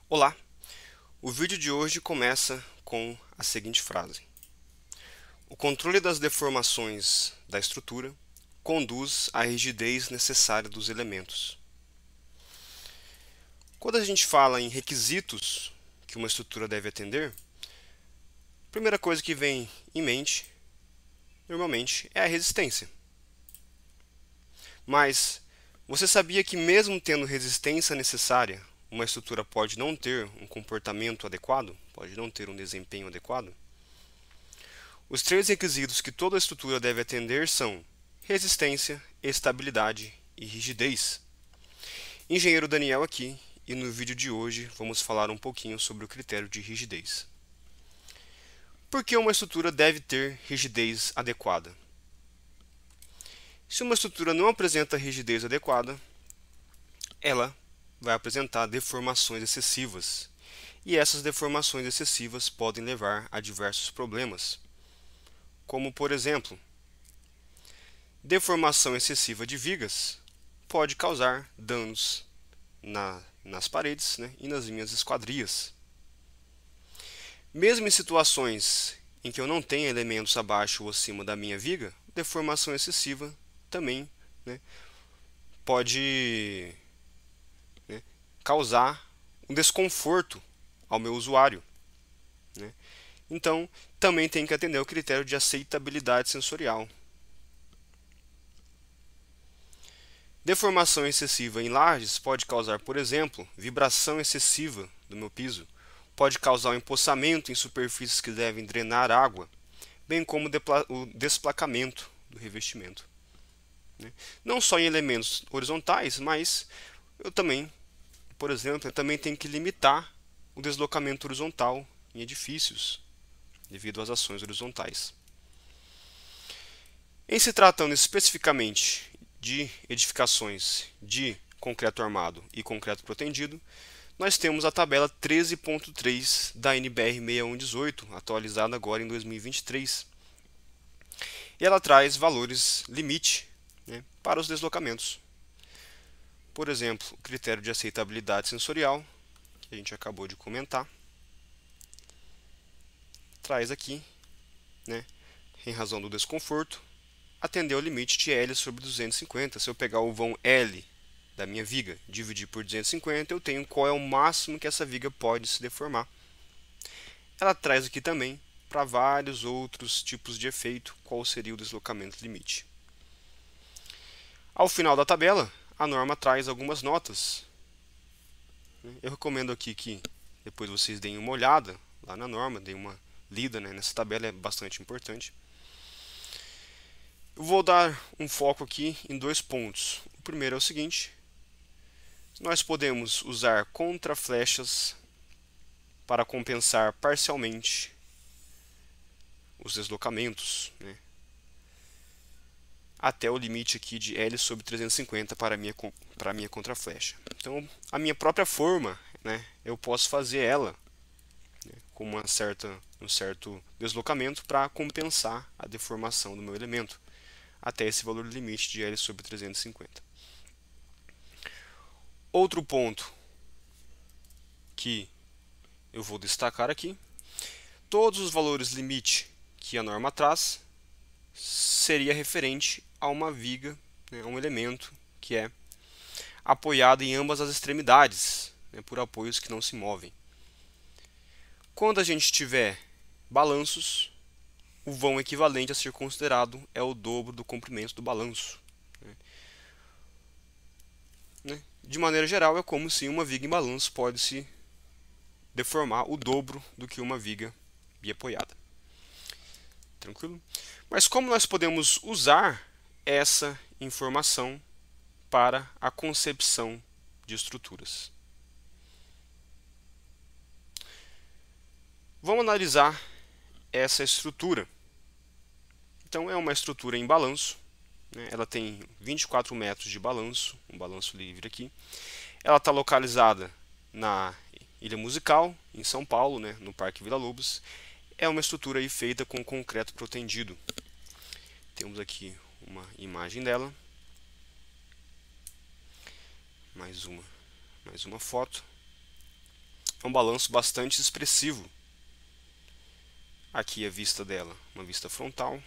Olá! O vídeo de hoje começa com a seguinte frase: o controle das deformações da estrutura conduz à rigidez necessária dos elementos. Quando a gente fala em requisitos que uma estrutura deve atender, a primeira coisa que vem em mente, normalmente, é a resistência. Mas você sabia que mesmo tendo resistência necessária, uma estrutura pode não ter um comportamento adequado? Pode não ter um desempenho adequado? Os três requisitos que toda estrutura deve atender são resistência, estabilidade e rigidez. Engenheiro Daniel aqui, e no vídeo de hoje vamos falar um pouquinho sobre o critério de rigidez. Por que uma estrutura deve ter rigidez adequada? Se uma estrutura não apresenta rigidez adequada, ela vai apresentar deformações excessivas, e essas deformações excessivas podem levar a diversos problemas, como por exemplo, deformação excessiva de vigas pode causar danos nas paredes, né, e nas minhas esquadrias. Mesmo em situações em que eu não tenha elementos abaixo ou acima da minha viga, deformação excessiva também, né, pode, né, causar um desconforto ao meu usuário, né? Então, também tem que atender ao critério de aceitabilidade sensorial. Deformação excessiva em lajes pode causar, por exemplo, vibração excessiva do meu piso, pode causar um empoçamento em superfícies que devem drenar água, bem como o desplacamento do revestimento. Não só em elementos horizontais, mas eu também, por exemplo, eu também tenho que limitar o deslocamento horizontal em edifícios, devido às ações horizontais. Em se tratando especificamente de edificações de concreto armado e concreto protendido, nós temos a tabela 13.3 da NBR 6118, atualizada agora em 2023. E ela traz valores limite, né, para os deslocamentos. Por exemplo, o critério de aceitabilidade sensorial, que a gente acabou de comentar, traz aqui, né, em razão do desconforto, atender ao limite de L sobre 250. Se eu pegar o vão L da minha viga, dividir por 250, eu tenho qual é o máximo que essa viga pode se deformar. Ela traz aqui também, para vários outros tipos de efeito, qual seria o deslocamento limite. Ao final da tabela, a norma traz algumas notas. Eu recomendo aqui que depois vocês deem uma olhada lá na norma, deem uma lida, né, nessa tabela, é bastante importante. Eu vou dar um foco aqui em dois pontos. O primeiro é o seguinte: nós podemos usar contraflechas para compensar parcialmente os deslocamentos, né, até o limite aqui de L sobre 350 para a minha contraflecha. Então, a minha própria forma, né, eu posso fazer ela, né, com um certo deslocamento para compensar a deformação do meu elemento, até esse valor limite de L sobre 350. Outro ponto que eu vou destacar aqui: todos os valores limite que a norma traz seria referente a uma viga, né, a um elemento que é apoiado em ambas as extremidades, né, por apoios que não se movem. Quando a gente tiver balanços, o vão equivalente a ser considerado é o dobro do comprimento do balanço. De maneira geral, é como se uma viga em balanço pode se deformar o dobro do que uma viga biapoiada. Tranquilo? Mas como nós podemos usar essa informação para a concepção de estruturas? Vamos analisar essa estrutura. Então, é uma estrutura em balanço, né? Ela tem 24 metros de balanço, um balanço livre aqui. Ela está localizada na Ilha Musical, em São Paulo, né, no Parque Vila Lobos. É uma estrutura aí feita com concreto protendido. Temos aqui uma imagem dela. Mais uma foto. É um balanço bastante expressivo. Aqui a vista dela, uma vista frontal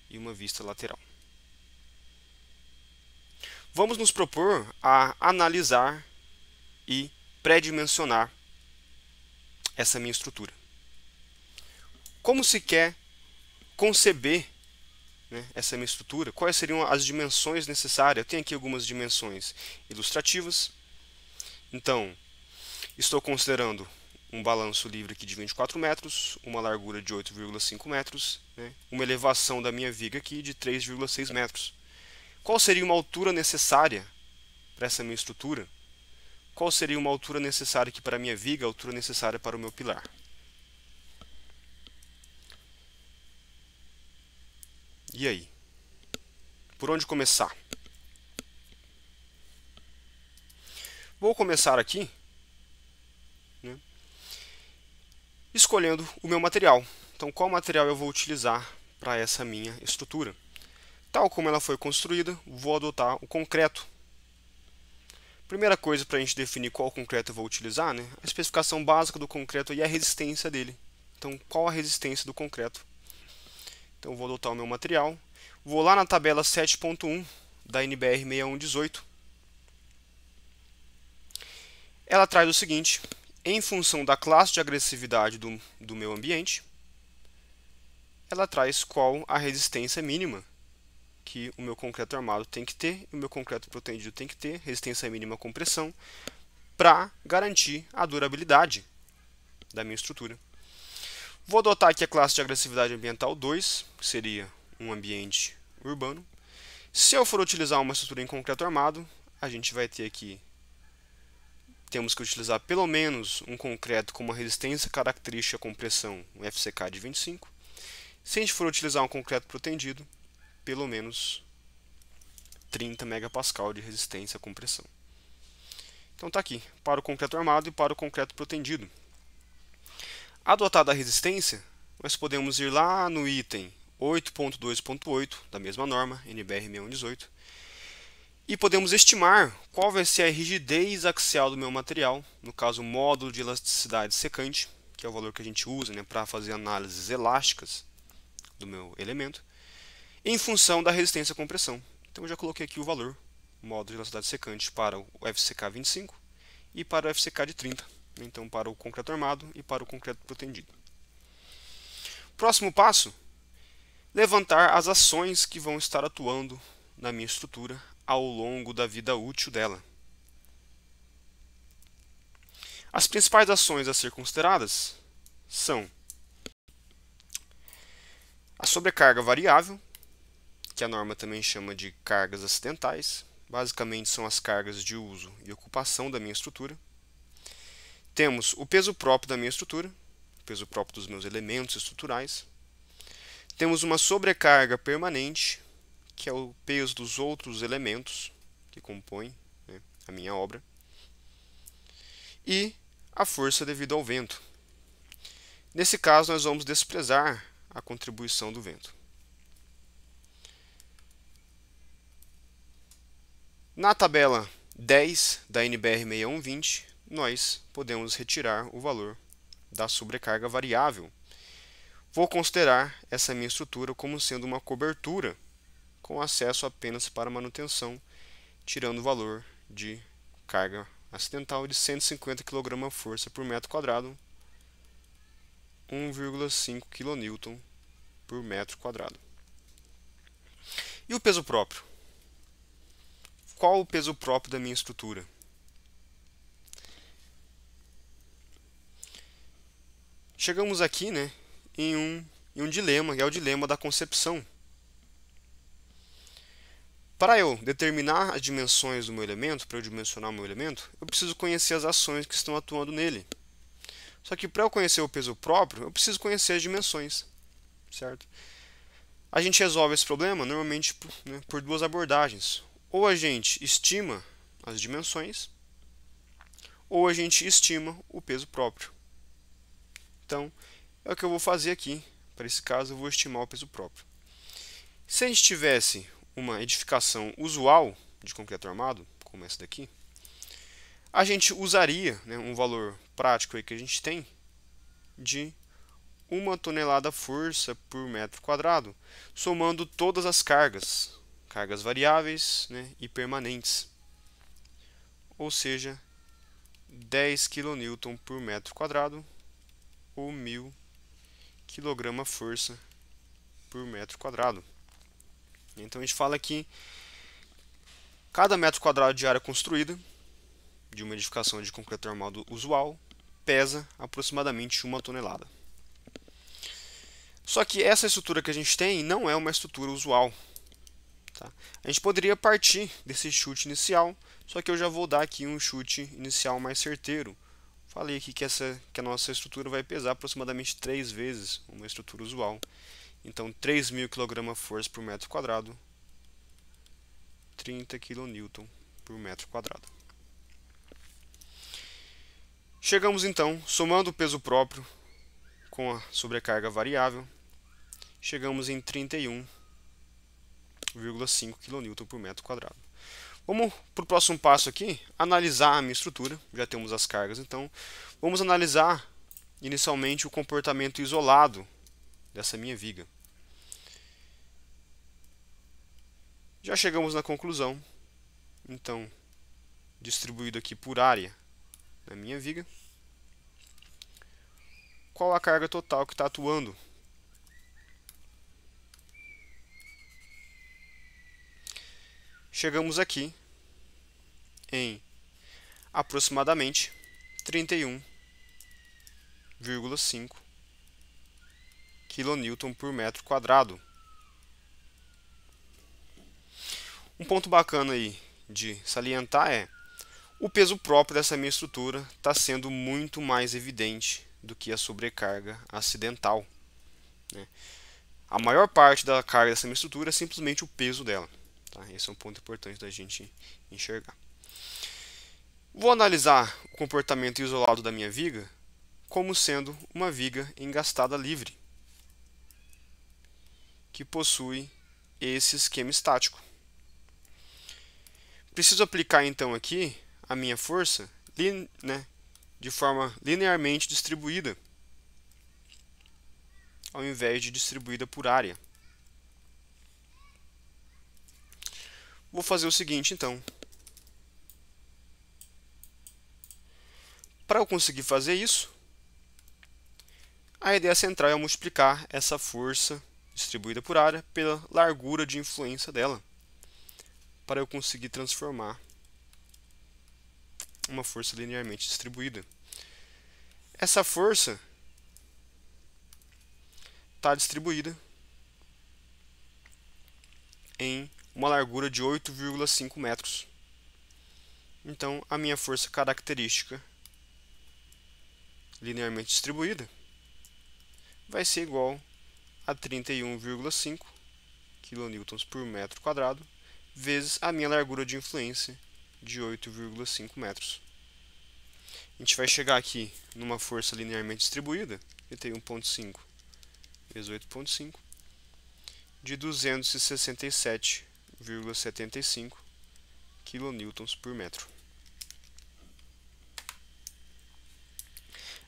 e uma vista lateral. Vamos nos propor a analisar e pré-dimensionar essa minha estrutura. Como se quer conceber, né, essa minha estrutura? Quais seriam as dimensões necessárias? Eu tenho aqui algumas dimensões ilustrativas. Então, estou considerando um balanço livre aqui de 24 metros, uma largura de 8,5 metros, né, uma elevação da minha viga aqui de 3,6 metros. Qual seria uma altura necessária para essa minha estrutura? Qual seria uma altura necessária aqui para a minha viga, a altura necessária para o meu pilar? E aí? Por onde começar? Vou começar aqui, né, escolhendo o meu material. Então, qual material eu vou utilizar para essa minha estrutura? Tal como ela foi construída, vou adotar o concreto. Primeira coisa para a gente definir qual concreto eu vou utilizar, né? A especificação básica do concreto e a resistência dele. Então, qual a resistência do concreto? Então, eu vou adotar o meu material. Vou lá na tabela 7.1 da NBR 6118. Ela traz o seguinte: em função da classe de agressividade do meu ambiente, ela traz qual a resistência mínima que o meu concreto armado tem que ter e o meu concreto protendido tem que ter, resistência mínima à compressão, para garantir a durabilidade da minha estrutura. Vou adotar aqui a classe de agressividade ambiental 2, que seria um ambiente urbano. Se eu for utilizar uma estrutura em concreto armado, a gente vai ter aqui, temos que utilizar pelo menos um concreto com uma resistência característica à compressão, um FCK de 25. Se a gente for utilizar um concreto protendido, pelo menos 30 MPa de resistência à compressão. Então está aqui, para o concreto armado e para o concreto protendido. Adotada a resistência, nós podemos ir lá no item 8.2.8 da mesma norma, NBR 6118, e podemos estimar qual vai ser a rigidez axial do meu material, no caso o módulo de elasticidade secante, que é o valor que a gente usa, né, para fazer análises elásticas do meu elemento, em função da resistência à compressão. Então eu já coloquei aqui o valor, módulo de elasticidade secante para o FCK 25 e para o FCK de 30. Então para o concreto armado e para o concreto protendido. Próximo passo, levantar as ações que vão estar atuando na minha estrutura ao longo da vida útil dela. As principais ações a ser consideradas são a sobrecarga variável, que a norma também chama de cargas acidentais. Basicamente são as cargas de uso e ocupação da minha estrutura. Temos o peso próprio da minha estrutura, o peso próprio dos meus elementos estruturais. Temos uma sobrecarga permanente, que é o peso dos outros elementos que compõem, né, a minha obra. E a força devido ao vento. Nesse caso, nós vamos desprezar a contribuição do vento. Na tabela 10 da NBR 6120, nós podemos retirar o valor da sobrecarga variável. Vou considerar essa minha estrutura como sendo uma cobertura com acesso apenas para manutenção, tirando o valor de carga acidental de 150 kgf por metro quadrado, 1,5 kN por metro quadrado. E o peso próprio? Qual o peso próprio da minha estrutura? Chegamos aqui, né, em um dilema, que é o dilema da concepção. Para eu determinar as dimensões do meu elemento, para eu dimensionar o meu elemento, eu preciso conhecer as ações que estão atuando nele. Só que para eu conhecer o peso próprio, eu preciso conhecer as dimensões, certo? A gente resolve esse problema normalmente por duas abordagens. Ou a gente estima as dimensões, ou a gente estima o peso próprio. Então, é o que eu vou fazer aqui. Para esse caso, eu vou estimar o peso próprio. Se a gente tivesse uma edificação usual de concreto armado, como essa daqui, a gente usaria, né, um valor prático aí que a gente tem de 1 tonelada força por metro quadrado, somando todas as cargas, cargas variáveis, né, e permanentes, ou seja, 10 kN por metro quadrado ou 1000 kg força por metro quadrado. Então a gente fala que cada metro quadrado de área construída de uma edificação de concreto armado usual pesa aproximadamente 1 tonelada. Só que essa estrutura que a gente tem não é uma estrutura usual. Tá? A gente poderia partir desse chute inicial, só que eu já vou dar aqui um chute inicial mais certeiro. Falei aqui que a nossa estrutura vai pesar aproximadamente 3 vezes uma estrutura usual. Então, 3.000 kg força por metro quadrado, 30 kN por metro quadrado. Chegamos então, somando o peso próprio com a sobrecarga variável, chegamos em 31,5 kN por metro quadrado. Vamos para o próximo passo aqui, analisar a minha estrutura. Já temos as cargas, então vamos analisar inicialmente o comportamento isolado dessa minha viga. Já chegamos na conclusão, então, distribuído aqui por área na minha viga, qual a carga total que está atuando. Chegamos aqui em aproximadamente 31,5 kN por metro quadrado. Um ponto bacana aí de salientar é o peso próprio dessa minha estrutura está sendo muito mais evidente do que a sobrecarga acidental, né? A maior parte da carga dessa minha estrutura é simplesmente o peso dela. Tá? Esse é um ponto importante da gente enxergar. Vou analisar o comportamento isolado da minha viga como sendo uma viga engastada livre, que possui esse esquema estático. Preciso aplicar então aqui a minha força, né, de forma linearmente distribuída, ao invés de distribuída por área. Vou fazer o seguinte então. Para eu conseguir fazer isso, a ideia central é multiplicar essa força distribuída por área pela largura de influência dela, para eu conseguir transformar uma força linearmente distribuída. Essa força está distribuída em uma largura de 8,5 metros. Então, a minha força característica linearmente distribuída vai ser igual a 31,5 kN por metro quadrado vezes a minha largura de influência de 8,5 metros. A gente vai chegar aqui numa força linearmente distribuída, 31,5 vezes 8,5, de 267,75 kN por metro.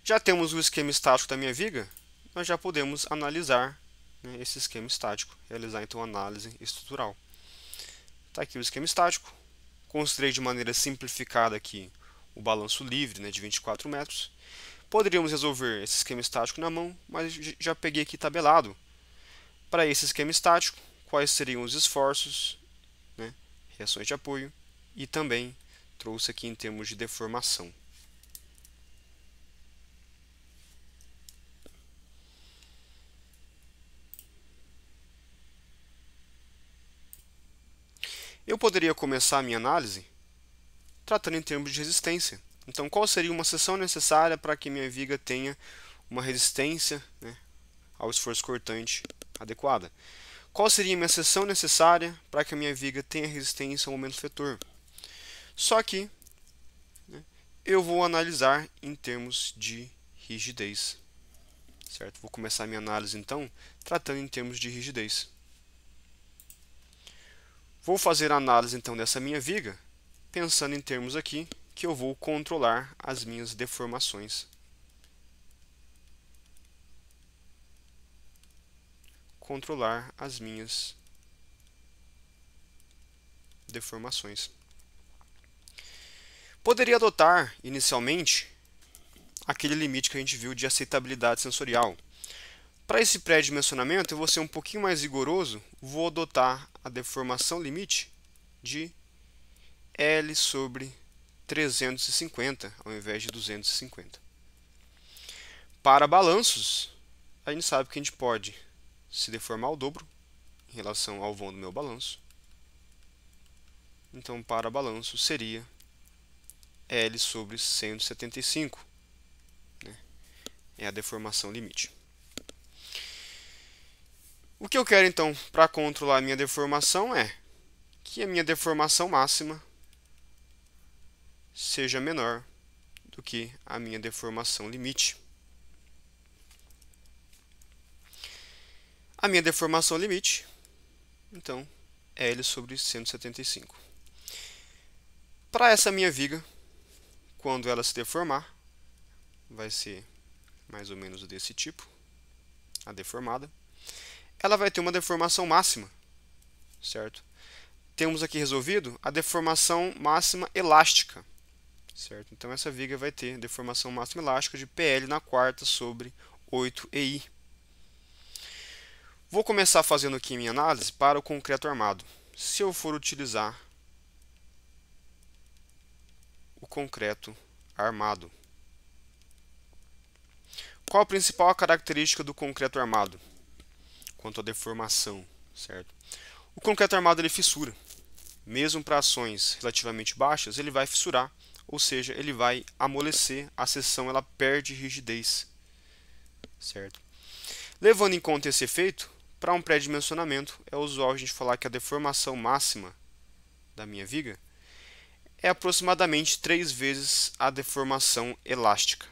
Já temos o esquema estático da minha viga, nós já podemos analisar, né, esse esquema estático, realizar então a análise estrutural. Está aqui o esquema estático, considerei de maneira simplificada aqui o balanço livre, né, de 24 metros. Poderíamos resolver esse esquema estático na mão, mas já peguei aqui tabelado. Para esse esquema estático, quais seriam os esforços, né, reações de apoio, e também trouxe aqui em termos de deformação. Eu poderia começar a minha análise tratando em termos de resistência. Então, qual seria uma seção necessária para que minha viga tenha uma resistência, né, ao esforço cortante adequada? Qual seria a minha seção necessária para que a minha viga tenha resistência ao momento fletor? Só que, né, eu vou analisar em termos de rigidez. Certo? Vou começar a minha análise, então, tratando em termos de rigidez. Vou fazer a análise, então, dessa minha viga, pensando em termos aqui que eu vou controlar as minhas deformações. Controlar as minhas deformações. Poderia adotar, inicialmente, aquele limite que a gente viu de aceitabilidade sensorial. Para esse pré-dimensionamento, eu vou ser um pouquinho mais rigoroso, vou adotar a deformação limite de L sobre 350, ao invés de 250. Para balanços, a gente sabe que a gente pode se deformar ao dobro em relação ao vão do meu balanço. Então, para balanço, seria L sobre 175. Né? É a deformação limite. O que eu quero, então, para controlar a minha deformação é que a minha deformação máxima seja menor do que a minha deformação limite. A minha deformação limite, então, é L sobre 175. Para essa minha viga, quando ela se deformar, vai ser mais ou menos desse tipo, a deformada. Ela vai ter uma deformação máxima, certo? Temos aqui resolvido a deformação máxima elástica, certo? Então essa viga vai ter deformação máxima elástica de PL na quarta sobre 8EI. Vou começar fazendo aqui minha análise para o concreto armado. Se eu for utilizar o concreto armado, qual a principal característica do concreto armado quanto à deformação, certo? O concreto armado ele fissura. Mesmo para ações relativamente baixas, ele vai fissurar, ou seja, ele vai amolecer, a seção ela perde rigidez, certo? Levando em conta esse efeito, para um pré-dimensionamento, é usual a gente falar que a deformação máxima da minha viga é aproximadamente 3 vezes a deformação elástica,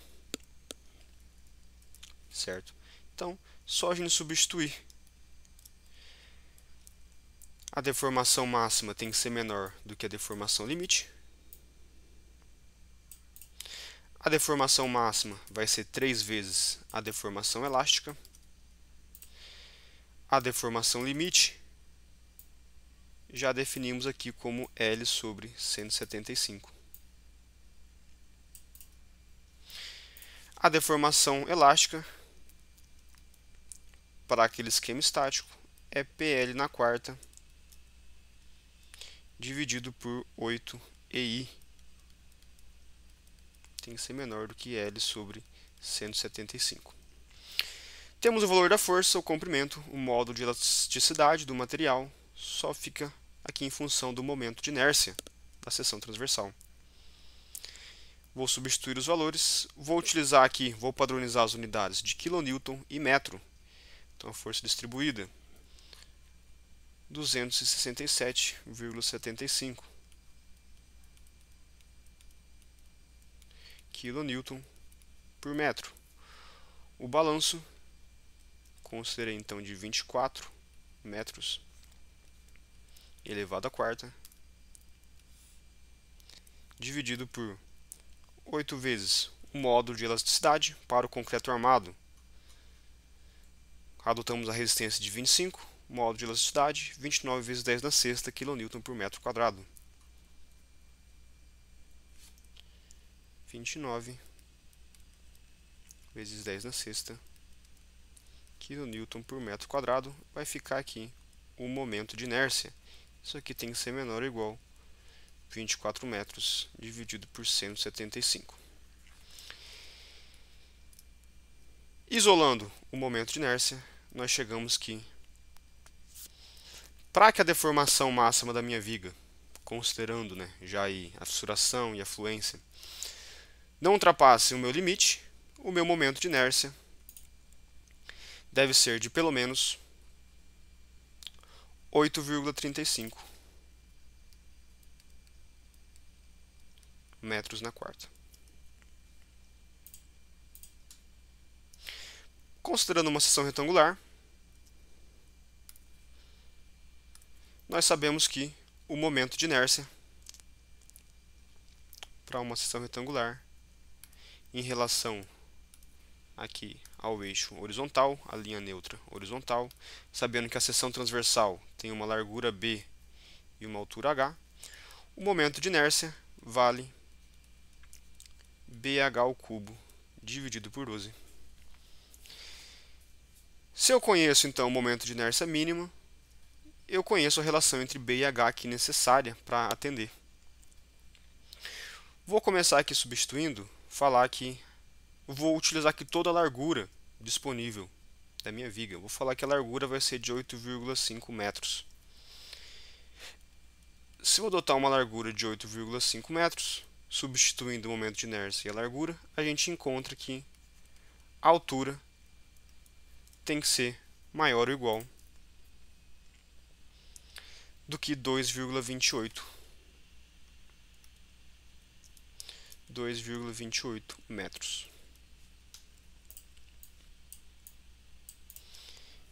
certo? Então, só a gente substituir. A deformação máxima tem que ser menor do que a deformação limite. A deformação máxima vai ser 3 vezes a deformação elástica. A deformação limite já definimos aqui como L sobre 175. A deformação elástica, para aquele esquema estático, é PL na quarta dividido por 8EI. Tem que ser menor do que L sobre 175. Temos o valor da força, o comprimento, o módulo de elasticidade do material, só fica aqui em função do momento de inércia da seção transversal. Vou substituir os valores, vou utilizar aqui, vou padronizar as unidades de kN e metro. Então a força distribuída, 267,75 kN por metro. O balanço, considerei então de 24 metros elevado à quarta, dividido por 8 vezes o módulo de elasticidade para o concreto armado. Adotamos a resistência de 25, módulo de elasticidade, 29 vezes 10 na sexta kN por metro quadrado. 29 vezes 10 na sexta kN por metro quadrado, vai ficar aqui o momento de inércia. Isso aqui tem que ser menor ou igual a 24 metros dividido por 175. Isolando o momento de inércia, nós chegamos que, para que a deformação máxima da minha viga, considerando já aí a fissuração e a fluência, não ultrapasse o meu limite, o meu momento de inércia deve ser de pelo menos 8,35 metros na quarta. Considerando uma seção retangular, nós sabemos que o momento de inércia para uma seção retangular em relação aqui ao eixo horizontal, a linha neutra horizontal, sabendo que a seção transversal tem uma largura B e uma altura H, o momento de inércia vale BH ao cubo dividido por 12. Se eu conheço então o momento de inércia mínima, eu conheço a relação entre B e H aqui necessária para atender. Vou começar aqui substituindo, falar que vou utilizar aqui toda a largura disponível da minha viga. Vou falar que a largura vai ser de 8,5 metros. Se eu adotar uma largura de 8,5 metros, substituindo o momento de inércia e a largura, a gente encontra que a altura tem que ser maior ou igual do que 2,28 metros.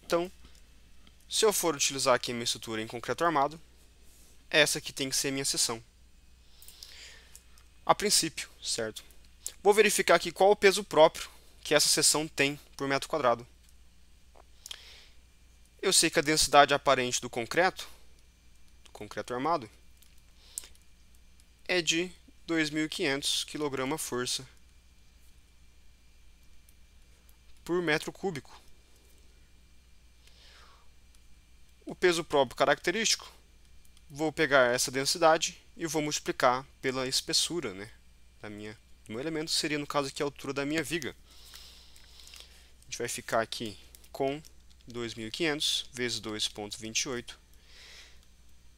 Então, se eu for utilizar aqui a minha estrutura em concreto armado, essa aqui tem que ser a minha seção. A princípio, certo? Vou verificar aqui qual o peso próprio que essa seção tem por metro quadrado. Eu sei que a densidade aparente do concreto armado, é de 2.500 kg/força por metro cúbico. O peso próprio característico, vou pegar essa densidade e vou multiplicar pela espessura, né, do meu elemento, seria no caso aqui a altura da minha viga. A gente vai ficar aqui com 2.500 vezes 2,28,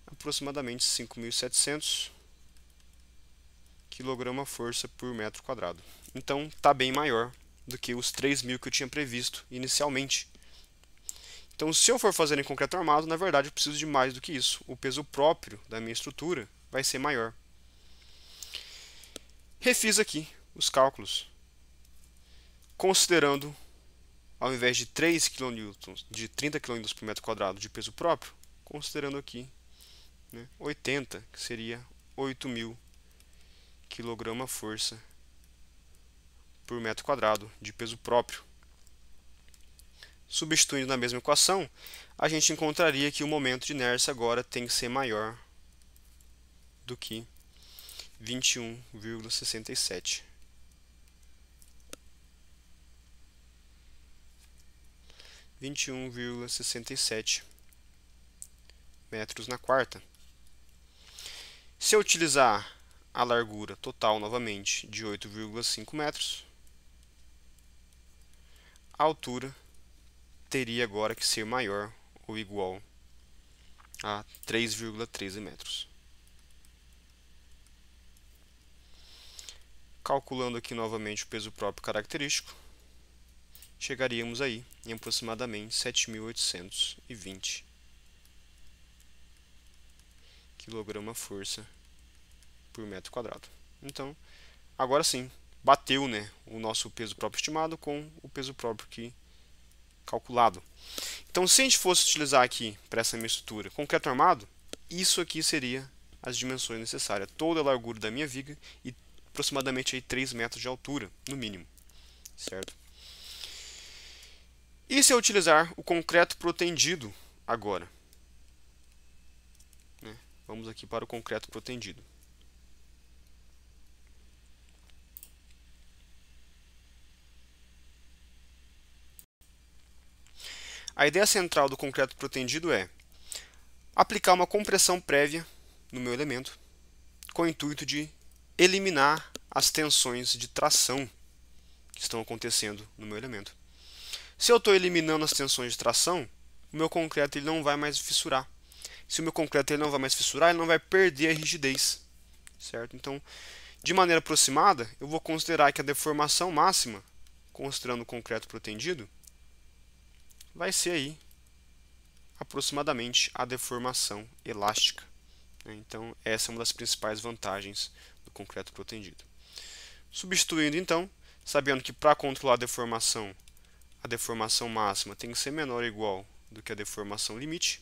aproximadamente 5.700 kg/força por metro quadrado. Então está bem maior do que os 3.000 que eu tinha previsto inicialmente. Então, se eu for fazer em concreto armado, na verdade eu preciso de mais do que isso. O peso próprio da minha estrutura vai ser maior. Refiz aqui os cálculos, considerando, ao invés de 3 kN, de 30 kN por metro quadrado de peso próprio, considerando aqui, né, 80, que seria 8.000 kg/força por metro quadrado de peso próprio. Substituindo na mesma equação, a gente encontraria que o momento de inércia agora tem que ser maior do que 21,67. Metros na quarta. Se eu utilizar a largura total novamente de 8,5 metros, a altura teria agora que ser maior ou igual a 3,13 metros. Calculando aqui novamente o peso próprio característico, chegaríamos aí em aproximadamente 7.820 kg/força por metro quadrado. Então, agora sim, bateu, né, o nosso peso próprio estimado com o peso próprio que calculado. Então, se a gente fosse utilizar aqui para essa minha estrutura concreto armado, isso aqui seria as dimensões necessárias, toda a largura da minha viga e aproximadamente aí 3 metros de altura, no mínimo, certo? E se eu utilizar o concreto protendido agora? Né? Vamos aqui para o concreto protendido. A ideia central do concreto protendido é aplicar uma compressão prévia no meu elemento, com o intuito de eliminar as tensões de tração que estão acontecendo no meu elemento. Se eu estou eliminando as tensões de tração, o meu concreto ele não vai mais fissurar. Se o meu concreto ele não vai mais fissurar, ele não vai perder a rigidez, certo? Então, de maneira aproximada, eu vou considerar que a deformação máxima, considerando o concreto protendido, vai ser aí aproximadamente a deformação elástica. Então, essa é uma das principais vantagens do concreto protendido. Substituindo, então, sabendo que para controlar a deformação máxima tem que ser menor ou igual do que a deformação limite,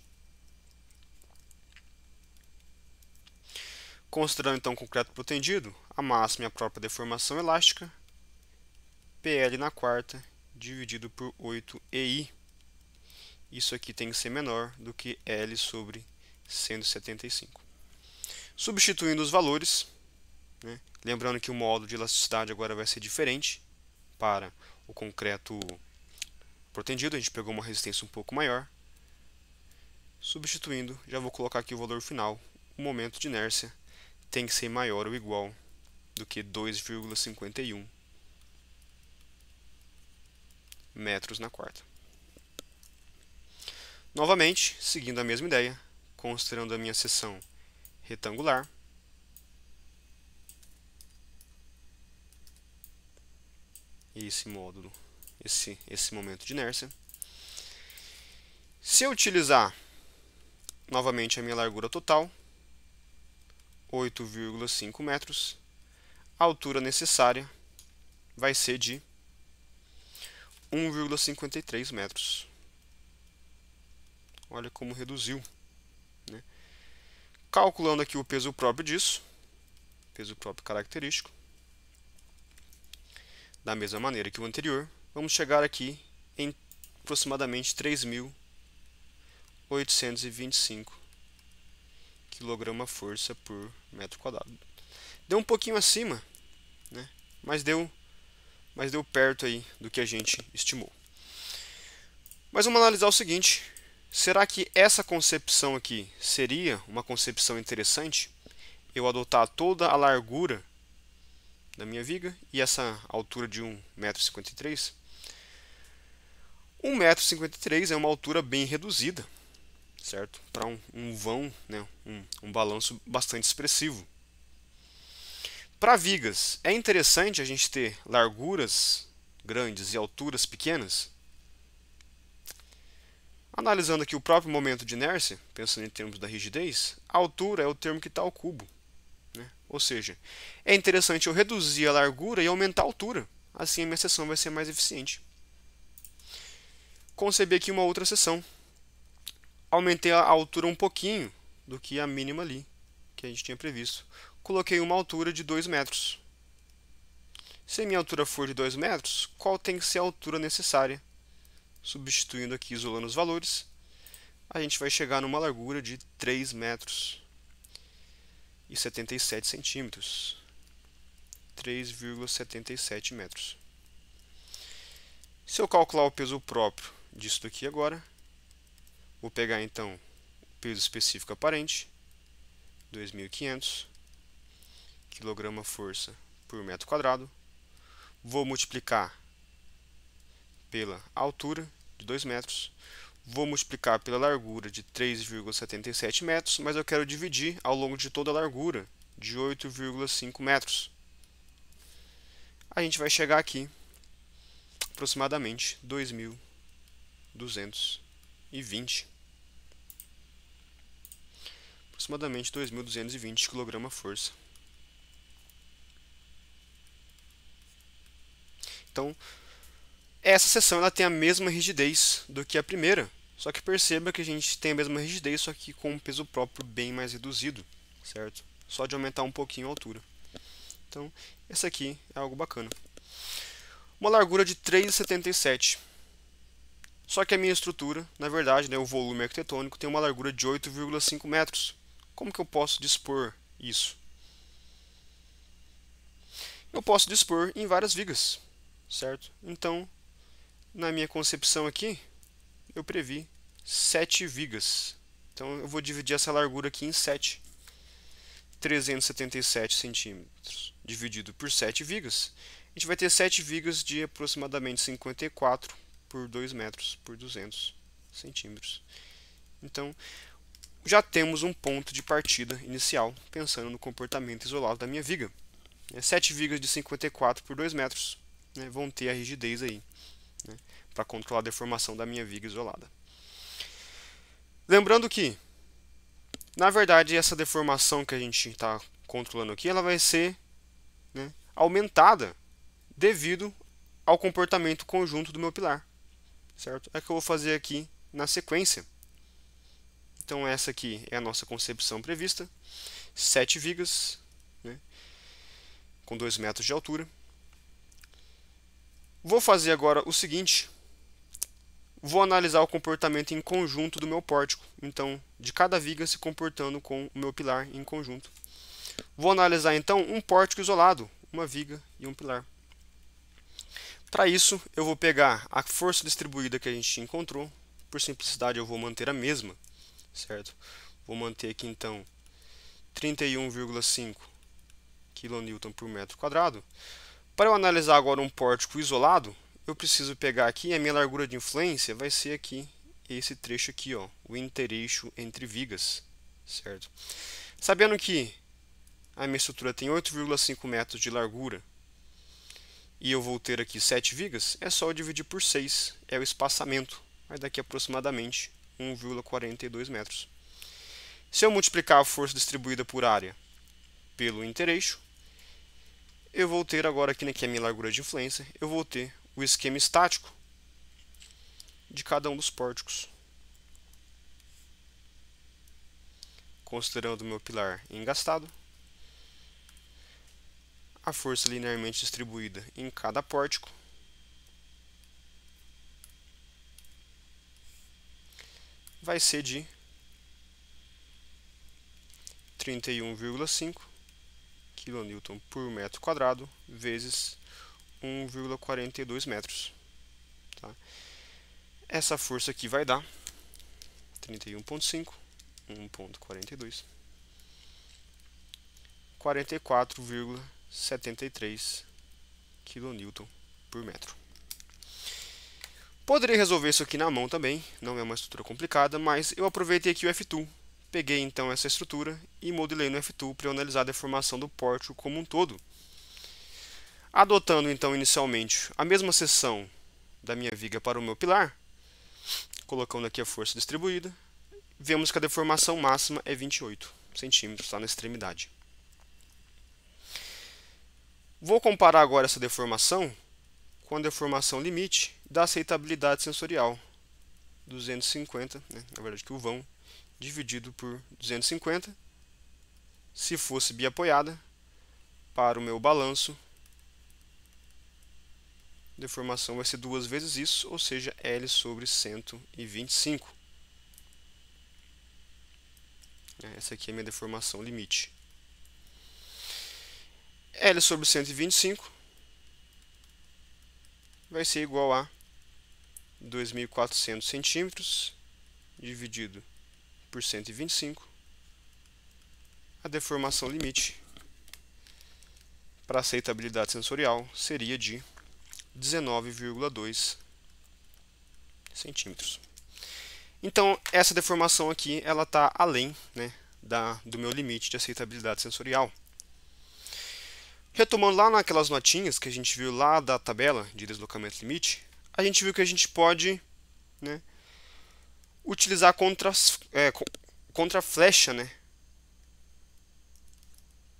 Considerando então o concreto protendido, a máxima é a própria deformação elástica, PL na quarta, dividido por 8EI. Isso aqui tem que ser menor do que L sobre 175. Substituindo os valores, né, lembrando que o módulo de elasticidade agora vai ser diferente para o concreto protendido, a gente pegou uma resistência um pouco maior. Substituindo, já vou colocar aqui o valor final. O momento de inércia tem que ser maior ou igual do que 2,51 metros na quarta. Novamente, seguindo a mesma ideia, considerando a minha seção retangular, esse módulo, esse momento de inércia. Se eu utilizar novamente a minha largura total, 8,5 metros, a altura necessária vai ser de 1,53 metros. Olha como reduziu, né? Calculando aqui o peso próprio disso, peso próprio característico, da mesma maneira que o anterior, vamos chegar aqui em aproximadamente 3.825 kgf por metro quadrado. Deu um pouquinho acima, né? mas deu perto aí do que a gente estimou. Mas vamos analisar o seguinte: será que essa concepção aqui seria uma concepção interessante? Eu adotar toda a largura da minha viga e essa altura de 1,53 m? 1,53 m é uma altura bem reduzida, certo? Para um vão, né? um balanço bastante expressivo. Para vigas, é interessante a gente ter larguras grandes e alturas pequenas? Analisando aqui o próprio momento de inércia, pensando em termos da rigidez, a altura é o termo que está ao cubo, né? Ou seja, é interessante eu reduzir a largura e aumentar a altura. Assim a minha seção vai ser mais eficiente. Concebi aqui uma outra seção. Aumentei a altura um pouquinho do que a mínima ali, que a gente tinha previsto. Coloquei uma altura de 2 metros. Se a minha altura for de 2 metros, qual tem que ser a altura necessária? Substituindo aqui, isolando os valores, a gente vai chegar numa largura de 3 metros e 77 centímetros. 3,77 metros. Se eu calcular o peso próprio disso daqui agora, vou pegar então o peso específico aparente, 2.500 kgf por metro quadrado. Vou multiplicar pela altura de 2 metros, vou multiplicar pela largura de 3,77 metros, mas eu quero dividir ao longo de toda a largura de 8,5 metros. A gente vai chegar aqui aproximadamente 2.220. Aproximadamente 2.220 kgf. Então, essa seção ela tem a mesma rigidez do que a primeira, só que perceba que a gente tem a mesma rigidez, só que com um peso próprio bem mais reduzido, certo? Só de aumentar um pouquinho a altura. Então, essa aqui é algo bacana. Uma largura de 3,77. Só que a minha estrutura, na verdade, né, o volume arquitetônico, tem uma largura de 8,5 metros. Como que eu posso dispor isso? Eu posso dispor em várias vigas, certo? Então, na minha concepção aqui, eu previ 7 vigas. Então, eu vou dividir essa largura aqui em 7. 377 centímetros dividido por 7 vigas, a gente vai ter 7 vigas de aproximadamente 54 por 2 metros por 200 centímetros. Então, já temos um ponto de partida inicial, pensando no comportamento isolado da minha viga. 7 vigas de 54 por 2 metros, né, vão ter a rigidez aí, né, para controlar a deformação da minha viga isolada. Lembrando que, na verdade, essa deformação que a gente está controlando aqui, ela vai ser, né, aumentada devido ao comportamento conjunto do meu pilar, certo? É o que eu vou fazer aqui na sequência. Então essa aqui é a nossa concepção prevista. 7 vigas, né, com 2 metros de altura. Vou fazer agora o seguinte, vou analisar o comportamento em conjunto do meu pórtico, então, de cada viga se comportando com o meu pilar em conjunto. Vou analisar então um pórtico isolado, uma viga e um pilar. Para isso, eu vou pegar a força distribuída que a gente encontrou, por simplicidade eu vou manter a mesma, certo? Vou manter aqui então 31,5 kN por metro quadrado. Para eu analisar agora um pórtico isolado, eu preciso pegar aqui, a minha largura de influência vai ser aqui, esse trecho aqui, ó, o intereixo entre vigas, certo? Sabendo que a minha estrutura tem 8,5 metros de largura e eu vou ter aqui 7 vigas, é só eu dividir por 6, é o espaçamento, vai dar aqui aproximadamente 1,42 metros. Se eu multiplicar a força distribuída por área pelo intereixo, eu vou ter agora aqui, que é a minha largura de influência, eu vou ter o esquema estático de cada um dos pórticos. Considerando o meu pilar engastado, a força linearmente distribuída em cada pórtico, vai ser de 31,5 kN por metro quadrado vezes 1,42 metros. Tá? Essa força aqui vai dar 31,5, 1,42, 44,73 kN por metro. Poderia resolver isso aqui na mão também, não é uma estrutura complicada, mas eu aproveitei aqui o F-Tool. Peguei então essa estrutura e modelei no F-Tool para analisar a deformação do pórtico como um todo. Adotando então inicialmente a mesma seção da minha viga para o meu pilar, colocando aqui a força distribuída, vemos que a deformação máxima é 28 centímetros, está na extremidade. Vou comparar agora essa deformação com a deformação limite da aceitabilidade sensorial, 250, né, na verdade que o vão, dividido por 250, se fosse biapoiada, para o meu balanço, a deformação vai ser 2 vezes isso, ou seja, L sobre 125. Essa aqui é a minha deformação limite. L sobre 125 vai ser igual a 2.400 centímetros dividido por 125. A deformação limite para aceitabilidade sensorial seria de 19,2 centímetros. Então, essa deformação aqui ela está além, né, do meu limite de aceitabilidade sensorial. Retomando lá naquelas notinhas que a gente viu lá da tabela de deslocamento limite, a gente viu que a gente pode, né, utilizar contra-flecha, né?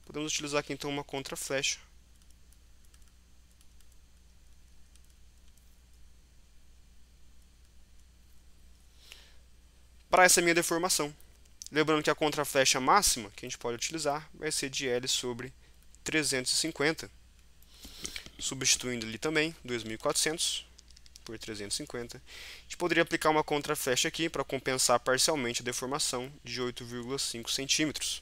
Podemos utilizar aqui então uma contra-flecha. Para essa minha deformação. Lembrando que a contra-flecha máxima que a gente pode utilizar vai ser de L sobre 350. Substituindo ali também 2.400 por 350. A gente poderia aplicar uma contra-flecha aqui para compensar parcialmente a deformação de 8,5 centímetros.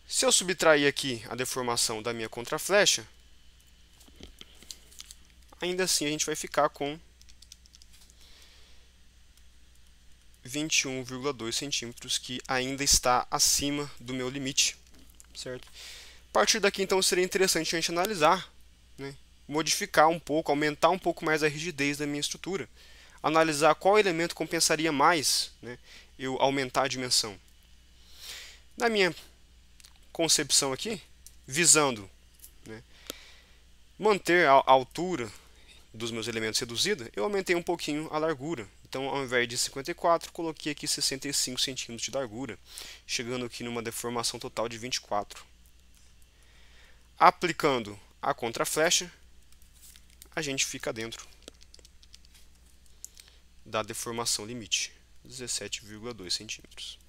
Se eu subtrair aqui a deformação da minha contra-flecha, ainda assim a gente vai ficar com 21,2 centímetros, que ainda está acima do meu limite, certo? A partir daqui, então, seria interessante a gente analisar, né, modificar um pouco, aumentar um pouco mais a rigidez da minha estrutura, analisar qual elemento compensaria mais, né, eu aumentar a dimensão. Na minha concepção aqui, visando, né, manter a altura dos meus elementos reduzida, eu aumentei um pouquinho a largura. Então, ao invés de 54, coloquei aqui 65 centímetros de largura, chegando aqui numa deformação total de 24. Aplicando a contra-flecha, a gente fica dentro da deformação limite, 17,2 centímetros.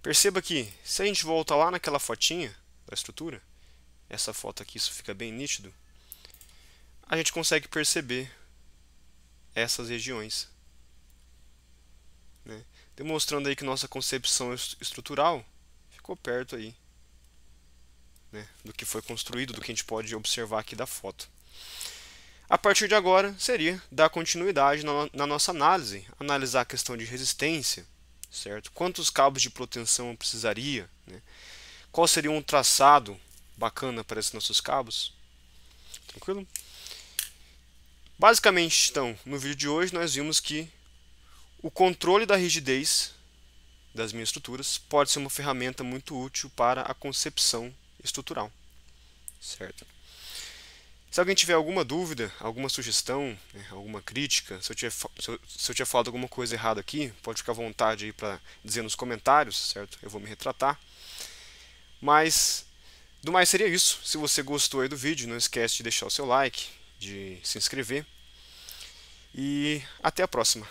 Perceba que, se a gente volta lá naquela fotinha da estrutura, essa foto aqui, isso fica bem nítido, a gente consegue perceber essas regiões, né? Demonstrando aí que nossa concepção estrutural ficou perto aí, né, do que foi construído, do que a gente pode observar aqui da foto. A partir de agora, seria dar continuidade na nossa análise, analisar a questão de resistência, certo? Quantos cabos de proteção eu precisaria, né? Qual seria um traçado bacana para esses nossos cabos? Tranquilo? Basicamente, então, no vídeo de hoje nós vimos que o controle da rigidez das minhas estruturas pode ser uma ferramenta muito útil para a concepção estrutural, certo? Se alguém tiver alguma dúvida, alguma sugestão, né, alguma crítica, se eu tiver falado alguma coisa errada aqui, pode ficar à vontade aí para dizer nos comentários, certo? Eu vou me retratar. Mas, do mais seria isso. Se você gostou aí do vídeo, não esquece de deixar o seu like, de se inscrever. E até a próxima.